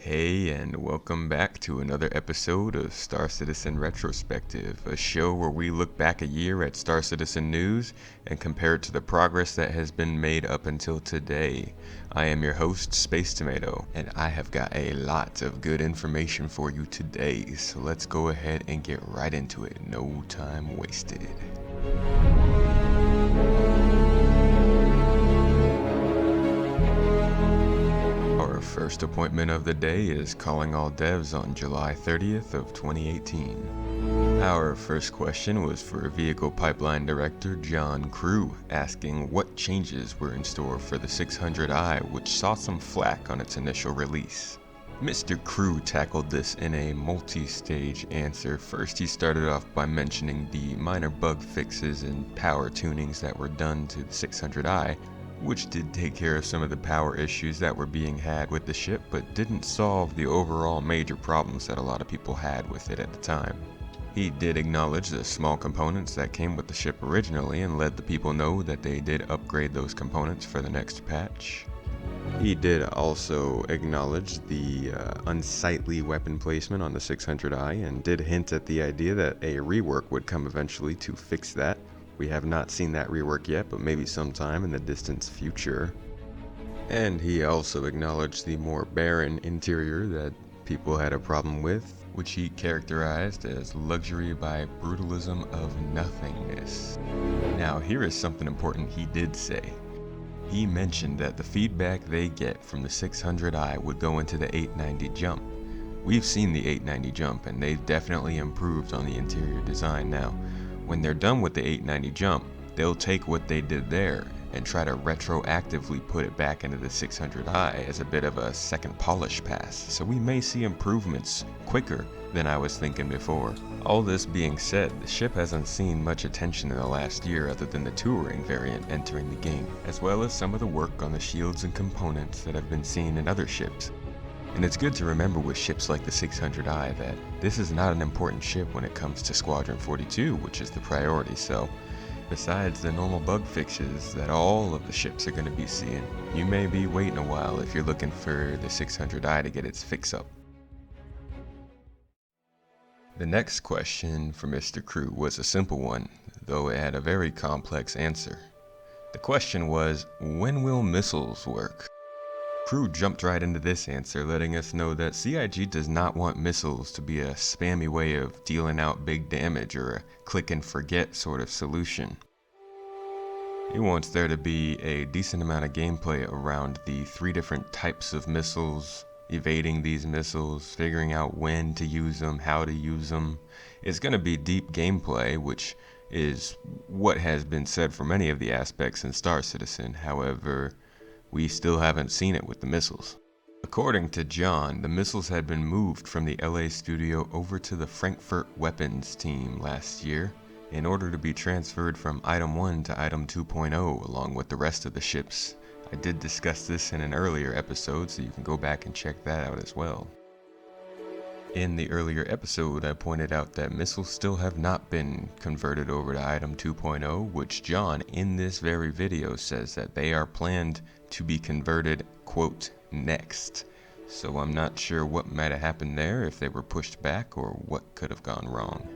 Hey, and welcome back to another episode of Star Citizen Retrospective, a show where we look back a year at Star Citizen news and compare it to the progress that has been made up until today. I am your host, Space Tomato, and I have got a lot of good information for you today, so let's go ahead and get right into it. No time wasted. Our first appointment of the day is calling all devs on July 30th of 2018. Our first question was for Vehicle Pipeline Director John Crew, asking what changes were in store for the 600i, which saw some flack on its initial release. Mr. Crew tackled this in a multi-stage answer. First, he started off by mentioning the minor bug fixes and power tunings that were done to the 600i, which did take care of some of the power issues that were being had with the ship, but didn't solve the overall major problems that a lot of people had with it at the time. He did acknowledge the small components that came with the ship originally and let the people know that they did upgrade those components for the next patch. He did also acknowledge the unsightly weapon placement on the 600i and did hint at the idea that a rework would come eventually to fix that. We have not seen that rework yet, but maybe sometime in the distant future. And he also acknowledged the more barren interior that people had a problem with, which he characterized as luxury by brutalism of nothingness. Now, here is something important he did say. He mentioned that the feedback they get from the 600i would go into the 890 jump. We've seen the 890 jump, and they've definitely improved on the interior design now. When they're done with the 890 jump, they'll take what they did there and try to retroactively put it back into the 600i as a bit of a second polish pass, so we may see improvements quicker than I was thinking before. All this being said, the ship hasn't seen much attention in the last year other than the touring variant entering the game, as well as some of the work on the shields and components that have been seen in other ships. And it's good to remember with ships like the 600i that this is not an important ship when it comes to Squadron 42, which is the priority. So besides the normal bug fixes that all of the ships are going to be seeing, you may be waiting a while if you're looking for the 600i to get its fix up. The next question for Mr. Crew was a simple one, though it had a very complex answer. The question was, when will missiles work? Crew jumped right into this answer, letting us know that CIG does not want missiles to be a spammy way of dealing out big damage or a click and forget sort of solution. He wants there to be a decent amount of gameplay around the 3 different types of missiles, evading these missiles, figuring out when to use them, how to use them. It's going to be deep gameplay, which is what has been said for many of the aspects in Star Citizen. However, we still haven't seen it with the missiles. According to John, the missiles had been moved from the LA studio over to the Frankfurt weapons team last year in order to be transferred from Item 1 to Item 2.0 along with the rest of the ships. I did discuss this in an earlier episode, so you can go back and check that out as well. In the earlier episode, I pointed out that missiles still have not been converted over to Item 2.0, which John in this very video says that they are planned to be converted, quote, next. So I'm not sure what might have happened there, if they were pushed back or what could have gone wrong.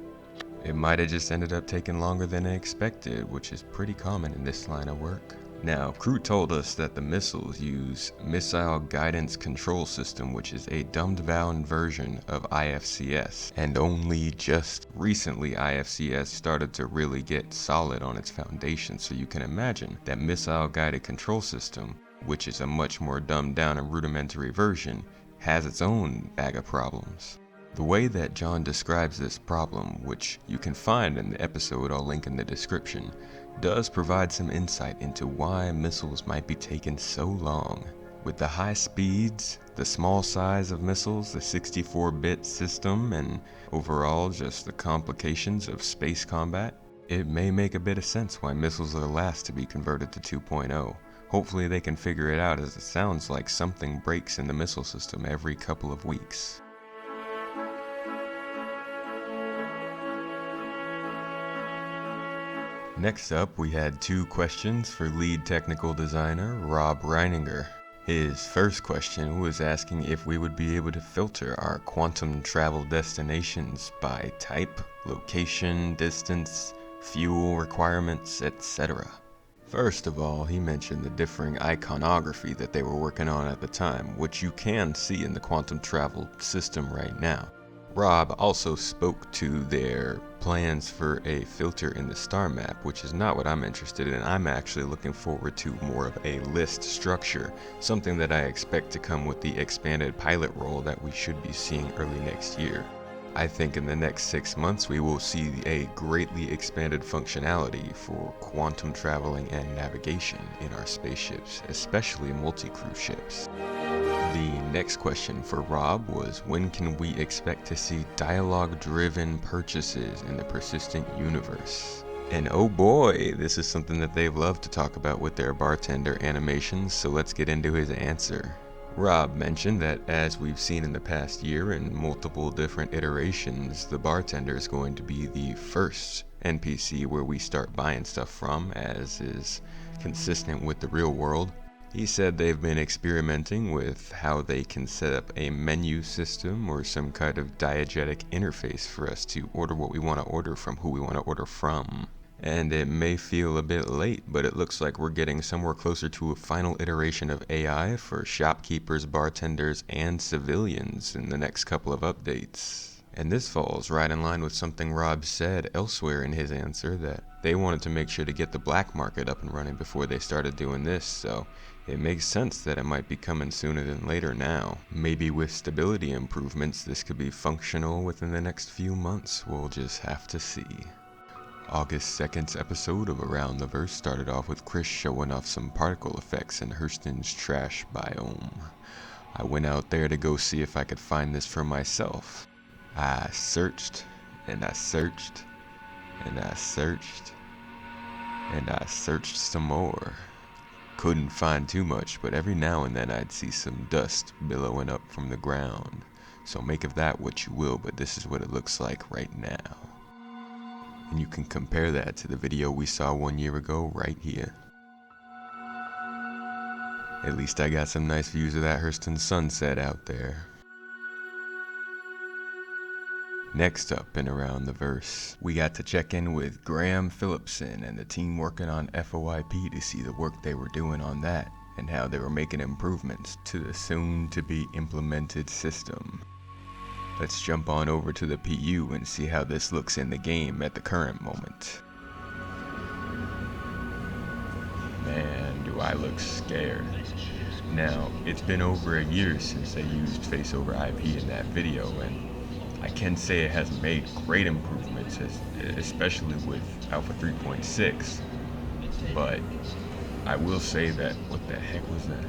It might have just ended up taking longer than I expected, which is pretty common in this line of work. Now, Crew told us that the missiles use Missile Guidance Control System, which is a dumbed-down version of IFCS, and only just recently IFCS started to really get solid on its foundation, so you can imagine that Missile Guided Control System, which is a much more dumbed-down and rudimentary version, has its own bag of problems. The way that John describes this problem, which you can find in the episode I'll link in the description, does provide some insight into why missiles might be taking so long. With the high speeds, the small size of missiles, the 64-bit system, and overall just the complications of space combat, it may make a bit of sense why missiles are last to be converted to 2.0. Hopefully they can figure it out, as it sounds like something breaks in the missile system every couple of weeks. Next up, we had 2 questions for lead technical designer Rob Reininger. His first question was asking if we would be able to filter our quantum travel destinations by type, location, distance, fuel requirements, etc. First of all, he mentioned the differing iconography that they were working on at the time, which you can see in the quantum travel system right now. Rob also spoke to their plans for a filter in the star map, which is not what I'm interested in. I'm actually looking forward to more of a list structure, something that I expect to come with the expanded pilot role that we should be seeing early next year. I think in the next 6 months we will see a greatly expanded functionality for quantum traveling and navigation in our spaceships, especially multi-crew ships. The next question for Rob was, when can we expect to see dialogue-driven purchases in the persistent universe? And oh boy, this is something that they love to talk about with their bartender animations, so let's get into his answer. Rob mentioned that as we've seen in the past year in multiple different iterations, the bartender is going to be the first NPC where we start buying stuff from, as is consistent with the real world. He said they've been experimenting with how they can set up a menu system or some kind of diegetic interface for us to order what we want to order from who we want to order from. And it may feel a bit late, but it looks like we're getting somewhere closer to a final iteration of AI for shopkeepers, bartenders, and civilians in the next couple of updates. And this falls right in line with something Rob said elsewhere in his answer, that they wanted to make sure to get the black market up and running before they started doing this, so it makes sense that it might be coming sooner than later now. Maybe with stability improvements, this could be functional within the next few months. We'll just have to see. August 2nd's episode of Around the Verse started off with Chris showing off some particle effects in Hurston's trash biome. I went out there to go see if I could find this for myself. I searched, and I searched, and I searched, and I searched some more. Couldn't find too much, but every now and then I'd see some dust billowing up from the ground. So make of that what you will, but this is what it looks like right now. And you can compare that to the video we saw 1 year ago right here. At least I got some nice views of that Hurston sunset out there. Next up in Around the Verse, we got to check in with Graham Phillipson and the team working on FOIP to see the work they were doing on that and how they were making improvements to the soon-to-be implemented system. Let's jump on over to the PU and see how this looks in the game at the current moment. Man, do I look scared. Now, it's been over a year since I used face over IP in that video, and I can say it has made great improvements, especially with Alpha 3.6, but I will say that, what the heck was that?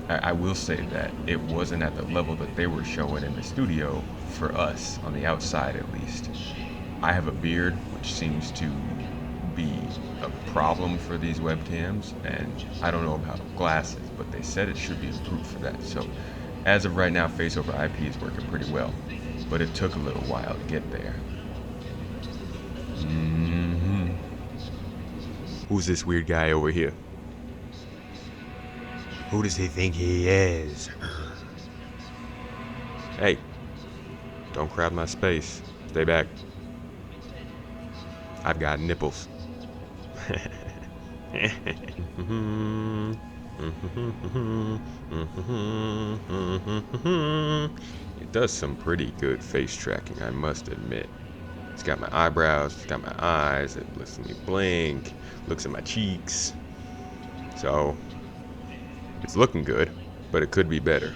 I will say that it wasn't at the level that they were showing in the studio, for us, on the outside at least. I have a beard, which seems to be a problem for these webcams, and I don't know about glasses, but they said it should be improved for that. So as of right now, face over IP is working pretty well, but it took a little while to get there. Who's this weird guy over here? Who does he think he is? Hey, don't crowd my space. Stay back. I've got nipples. It does some pretty good face tracking, I must admit. It's got my eyebrows, it's got my eyes, it lets me blink, looks at my cheeks. So, it's looking good, but it could be better.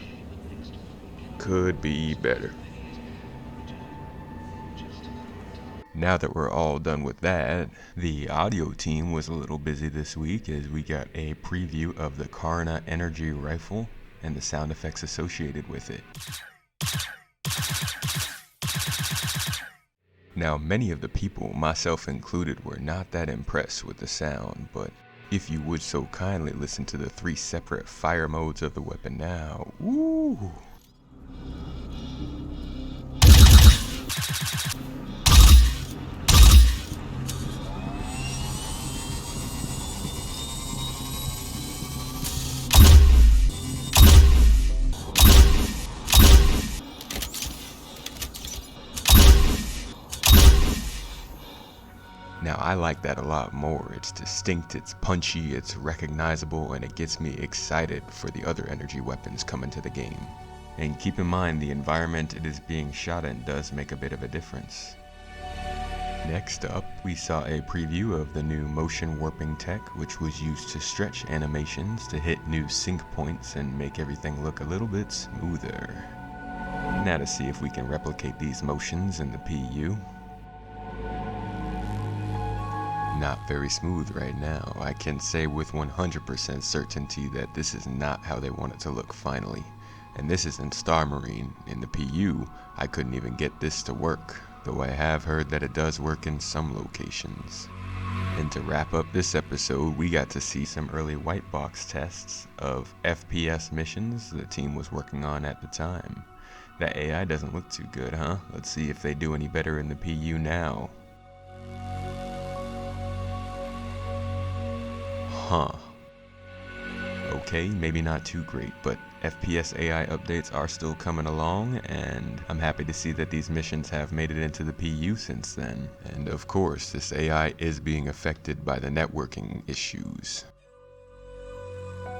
Could be better. Now that we're all done with that, the audio team was a little busy this week as we got a preview of the Karna Energy Rifle and the sound effects associated with it. Now, many of the people, myself included, were not that impressed with the sound, but if you would so kindly listen to the 3 separate fire modes of the weapon now, woo! Now I like that a lot more. It's distinct, it's punchy, it's recognizable, and it gets me excited for the other energy weapons coming to the game. And keep in mind, the environment it is being shot in does make a bit of a difference. Next up, we saw a preview of the new motion warping tech, which was used to stretch animations to hit new sync points and make everything look a little bit smoother. Now to see if we can replicate these motions in the PU. Not very smooth right now. I can say with 100% certainty that this is not how they want it to look finally. And this is in Star Marine. In the PU, I couldn't even get this to work, though I have heard that it does work in some locations. And to wrap up this episode, we got to see some early white box tests of FPS missions the team was working on at the time. That AI doesn't look too good, huh? Let's see if they do any better in the PU now. Huh. Okay, maybe not too great, but FPS AI updates are still coming along, and I'm happy to see that these missions have made it into the PU since then. And of course, this AI is being affected by the networking issues.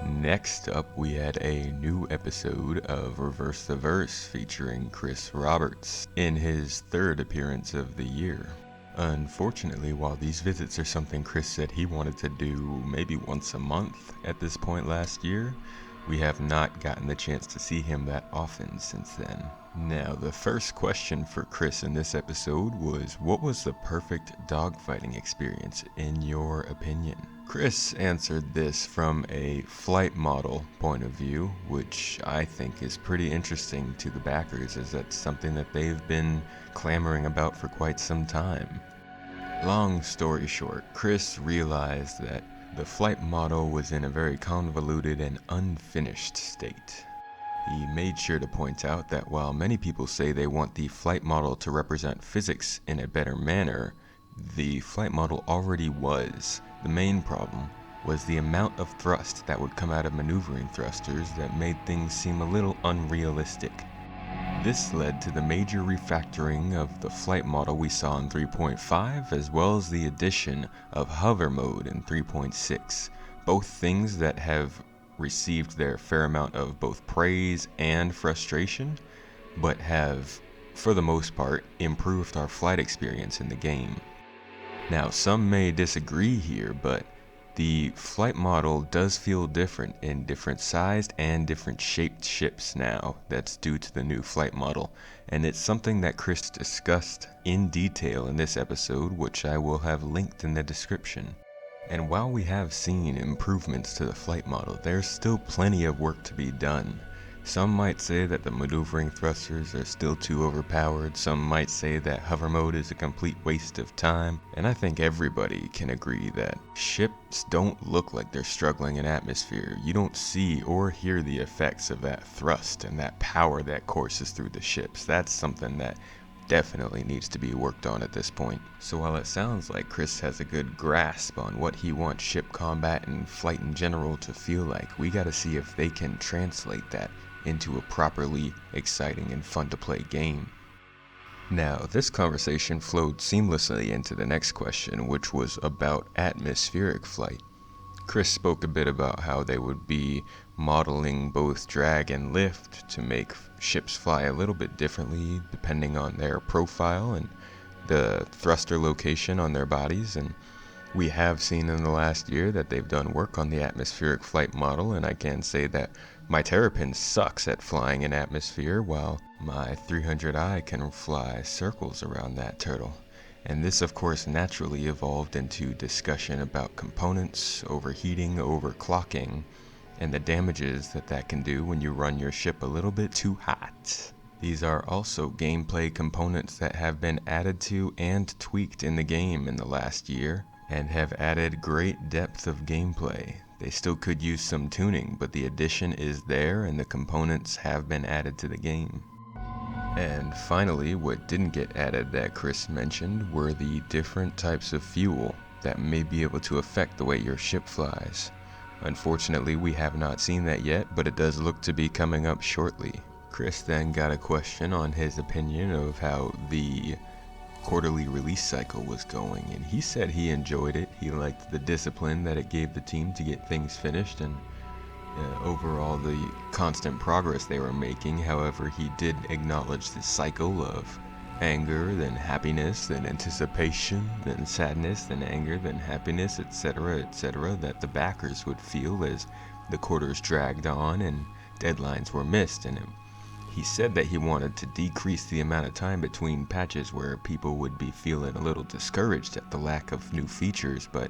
Next up, we had a new episode of Reverse the Verse featuring Chris Roberts in his third appearance of the year. Unfortunately, while these visits are something Chris said he wanted to do maybe once a month at this point last year, we have not gotten the chance to see him that often since then. Now, the first question for Chris in this episode was, what was the perfect dogfighting experience in your opinion? Chris answered this from a flight model point of view, which I think is pretty interesting to the backers, as that's something that they've been clamoring about for quite some time. Long story short, Chris realized that the flight model was in a very convoluted and unfinished state. He made sure to point out that while many people say they want the flight model to represent physics in a better manner, the flight model already was. The main problem was the amount of thrust that would come out of maneuvering thrusters that made things seem a little unrealistic. This led to the major refactoring of the flight model we saw in 3.5, as well as the addition of hover mode in 3.6, both things that have received their fair amount of both praise and frustration, but have, for the most part, improved our flight experience in the game. Now, some may disagree here, but the flight model does feel different in different sized and different shaped ships now. That's due to the new flight model, and it's something that Chris discussed in detail in this episode, which I will have linked in the description. And while we have seen improvements to the flight model, there's still plenty of work to be done. Some might say that the maneuvering thrusters are still too overpowered, some might say that hover mode is a complete waste of time, and I think everybody can agree that ships don't look like they're struggling in atmosphere. You don't see or hear the effects of that thrust and that power that courses through the ships. That's something that definitely needs to be worked on at this point. So while it sounds like Chris has a good grasp on what he wants ship combat and flight in general to feel like, we gotta see if they can translate that into a properly exciting and fun to play game. Now, this conversation flowed seamlessly into the next question, which was about atmospheric flight. Chris spoke a bit about how they would be modeling both drag and lift to make ships fly a little bit differently depending on their profile and the thruster location on their bodies, and we have seen in the last year that they've done work on the atmospheric flight model, and I can say that my Terrapin sucks at flying in atmosphere, while my 300i can fly circles around that turtle. And this of course naturally evolved into discussion about components, overheating, overclocking, and the damages that can do when you run your ship a little bit too hot. These are also gameplay components that have been added to and tweaked in the game in the last year, and have added great depth of gameplay. They still could use some tuning, but the addition is there and the components have been added to the game. And finally, what didn't get added that Chris mentioned were the different types of fuel that may be able to affect the way your ship flies. Unfortunately, we have not seen that yet, but it does look to be coming up shortly. Chris then got a question on his opinion of how the quarterly release cycle was going, and he said he enjoyed it. He liked the discipline that it gave the team to get things finished, and overall the constant progress they were making. However, he did acknowledge the cycle of anger, then happiness, then anticipation, then sadness, then anger, then happiness, etc., that the backers would feel as the quarters dragged on and deadlines were missed. And he said that he wanted to decrease the amount of time between patches where people would be feeling a little discouraged at the lack of new features, but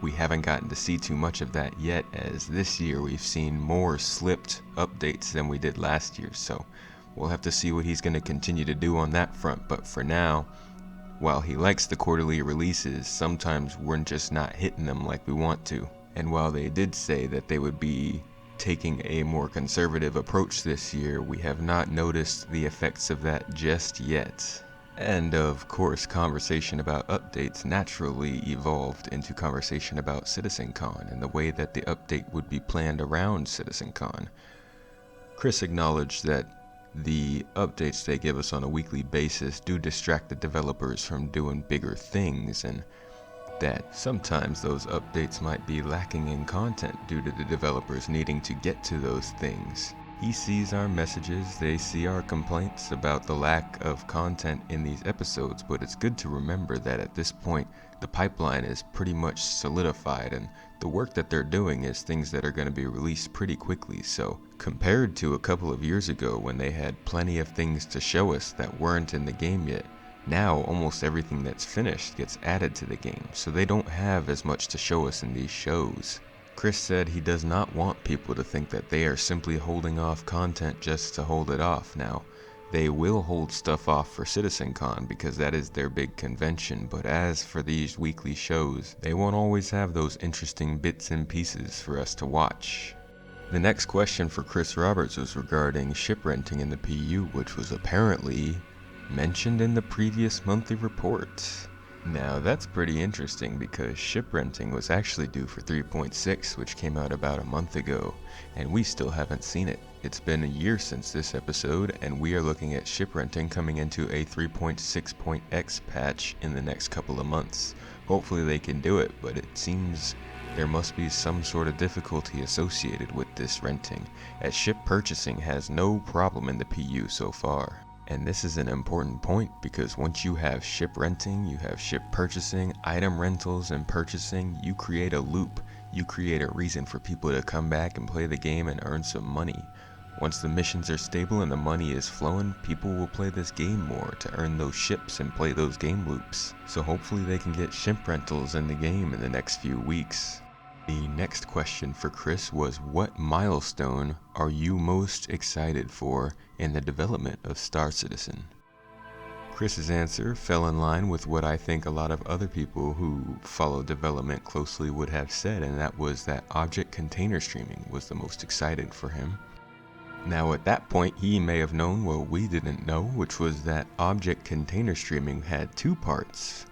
we haven't gotten to see too much of that yet, as this year we've seen more slipped updates than we did last year, so we'll have to see what he's going to continue to do on that front. But for now, while he likes the quarterly releases, sometimes we're just not hitting them like we want to. And while they did say that they would be taking a more conservative approach this year, we have not noticed the effects of that just yet. And of course, conversation about updates naturally evolved into conversation about CitizenCon and the way that the update would be planned around CitizenCon. Chris acknowledged that the updates they give us on a weekly basis do distract the developers from doing bigger things, and that sometimes those updates might be lacking in content due to the developers needing to get to those things. He sees our messages, they see our complaints about the lack of content in these episodes, but it's good to remember that at this point, the pipeline is pretty much solidified, and the work that they're doing is things that are going to be released pretty quickly. So compared to a couple of years ago when they had plenty of things to show us that weren't in the game yet, now almost everything that's finished gets added to the game, so they don't have as much to show us in these shows. Chris said he does not want people to think that they are simply holding off content just to hold it off. Now, they will hold stuff off for CitizenCon because that is their big convention, but as for these weekly shows, they won't always have those interesting bits and pieces for us to watch. The next question for Chris Roberts was regarding ship renting in the PU, which was apparently mentioned in the previous monthly report. Now that's pretty interesting because ship renting was actually due for 3.6, which came out about a month ago, and we still haven't seen it. It's been a year since this episode, and we are looking at ship renting coming into a 3.6.x patch in the next couple of months. Hopefully they can do it, but it seems there must be some sort of difficulty associated with this renting, as ship purchasing has no problem in the PU so far. And this is an important point because once you have ship renting, you have ship purchasing, item rentals, and purchasing, you create a loop. You create a reason for people to come back and play the game and earn some money. Once the missions are stable and the money is flowing, people will play this game more to earn those ships and play those game loops. So hopefully they can get ship rentals in the game in the next few weeks. The next question for Chris was, what milestone are you most excited for in the development of Star Citizen? Chris's answer fell in line with what I think a lot of other people who follow development closely would have said, and that was that object container streaming was the most exciting for him. Now at that point he may have known what we didn't know, which was that object container streaming had two parts.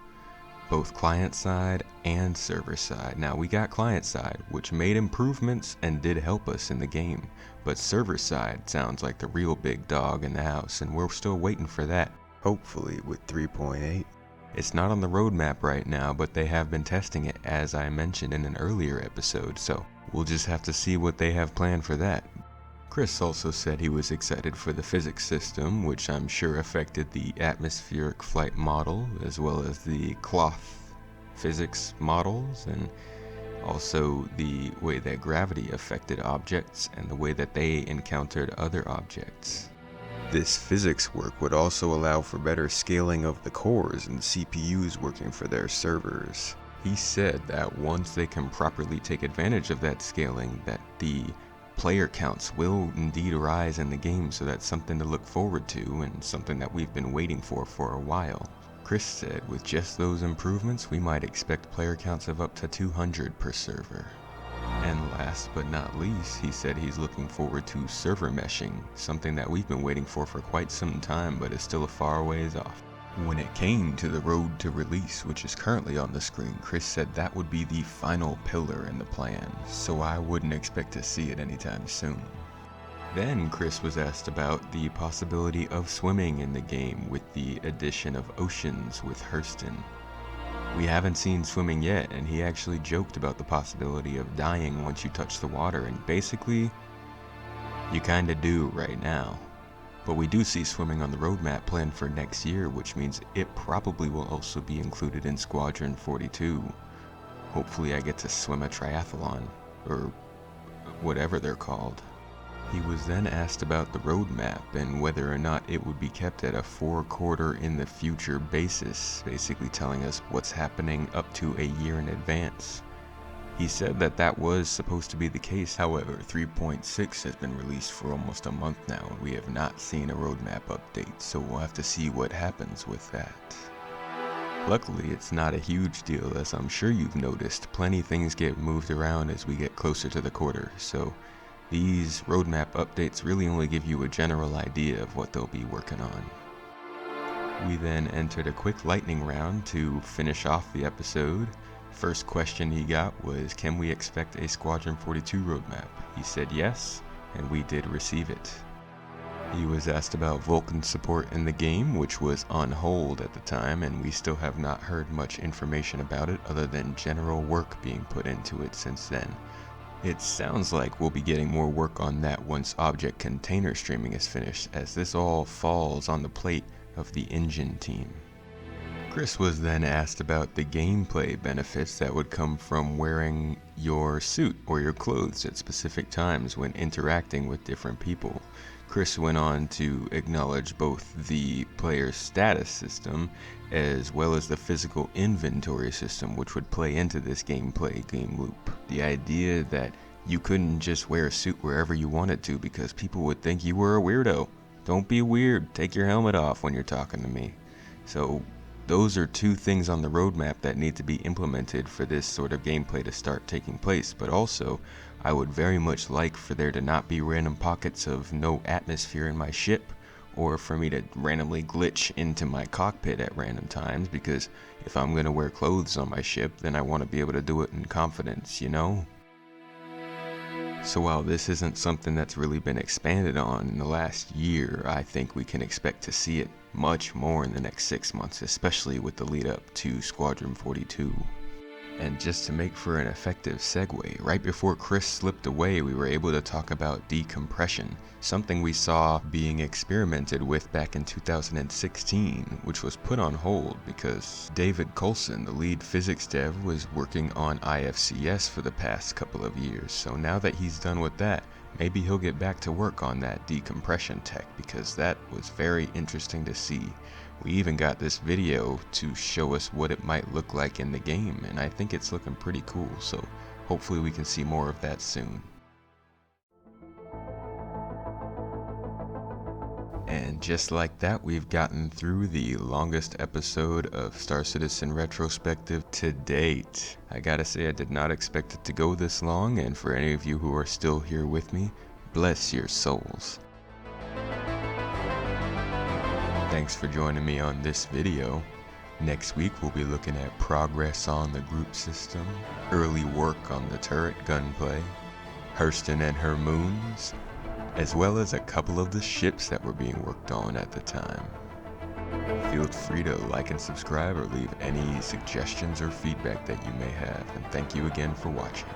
Both client side and server side. Now we got client side, which made improvements and did help us in the game, but server side sounds like the real big dog in the house, and we're still waiting for that, hopefully with 3.8. It's not on the roadmap right now, but they have been testing it as I mentioned in an earlier episode, so we'll just have to see what they have planned for that. Chris also said he was excited for the physics system, which I'm sure affected the atmospheric flight model, as well as the cloth physics models, and also the way that gravity affected objects and the way that they encountered other objects. This physics work would also allow for better scaling of the cores and CPUs working for their servers. He said that once they can properly take advantage of that scaling, that the player counts will indeed rise in the game, so that's something to look forward to and something that we've been waiting for a while. Chris said with just those improvements we might expect player counts of up to 200 per server. And last but not least, he said he's looking forward to server meshing, something that we've been waiting for quite some time but is still a far ways off. When it came to the road to release, which is currently on the screen, Chris said that would be the final pillar in the plan, so I wouldn't expect to see it anytime soon. Then Chris was asked about the possibility of swimming in the game with the addition of oceans with Hurston. We haven't seen swimming yet, and he actually joked about the possibility of dying once you touch the water, and basically, you kinda do right now. But we do see swimming on the roadmap planned for next year, which means it probably will also be included in Squadron 42. Hopefully I get to swim a triathlon, or whatever they're called. He was then asked about the roadmap and whether or not it would be kept at a 4-quarter in the future basis, basically telling us what's happening up to a year in advance. He said that that was supposed to be the case. However, 3.6 has been released for almost a month now, and we have not seen a roadmap update, so we'll have to see what happens with that. Luckily, it's not a huge deal, as I'm sure you've noticed. Plenty things get moved around as we get closer to the quarter, so these roadmap updates really only give you a general idea of what they'll be working on. We then entered a quick lightning round to finish off the episode. First question he got was, can we expect a Squadron 42 roadmap? He said yes, and we did receive it. He was asked about Vulcan support in the game, which was on hold at the time, and we still have not heard much information about it other than general work being put into it since then. It sounds like we'll be getting more work on that once object container streaming is finished, as this all falls on the plate of the engine team. Chris was then asked about the gameplay benefits that would come from wearing your suit or your clothes at specific times when interacting with different people. Chris went on to acknowledge both the player status system as well as the physical inventory system, which would play into this gameplay game loop. The idea that you couldn't just wear a suit wherever you wanted to because people would think you were a weirdo. Don't be weird, take your helmet off when you're talking to me. So those are two things on the roadmap that need to be implemented for this sort of gameplay to start taking place, but also I would very much like for there to not be random pockets of no atmosphere in my ship, or for me to randomly glitch into my cockpit at random times, because if I'm going to wear clothes on my ship, then I want to be able to do it in confidence, you know? So while this isn't something that's really been expanded on in the last year, I think we can expect to see it much more in the next 6 months, especially with the lead up to Squadron 42. And just to make for an effective segue, right before Chris slipped away, we were able to talk about decompression, something we saw being experimented with back in 2016, which was put on hold because David Coulson, the lead physics dev, was working on IFCS for the past couple of years. So now that he's done with that, maybe he'll get back to work on that decompression tech, because that was very interesting to see. We even got this video to show us what it might look like in the game, and I think it's looking pretty cool, so hopefully we can see more of that soon. And just like that, we've gotten through the longest episode of Star Citizen Retrospective to date. I gotta say, I did not expect it to go this long, and for any of you who are still here with me, bless your souls. Thanks for joining me on this video. Next week we'll be looking at progress on the group system, early work on the turret gunplay, Hurston and her moons, as well as a couple of the ships that were being worked on at the time. Feel free to like and subscribe or leave any suggestions or feedback that you may have, and thank you again for watching.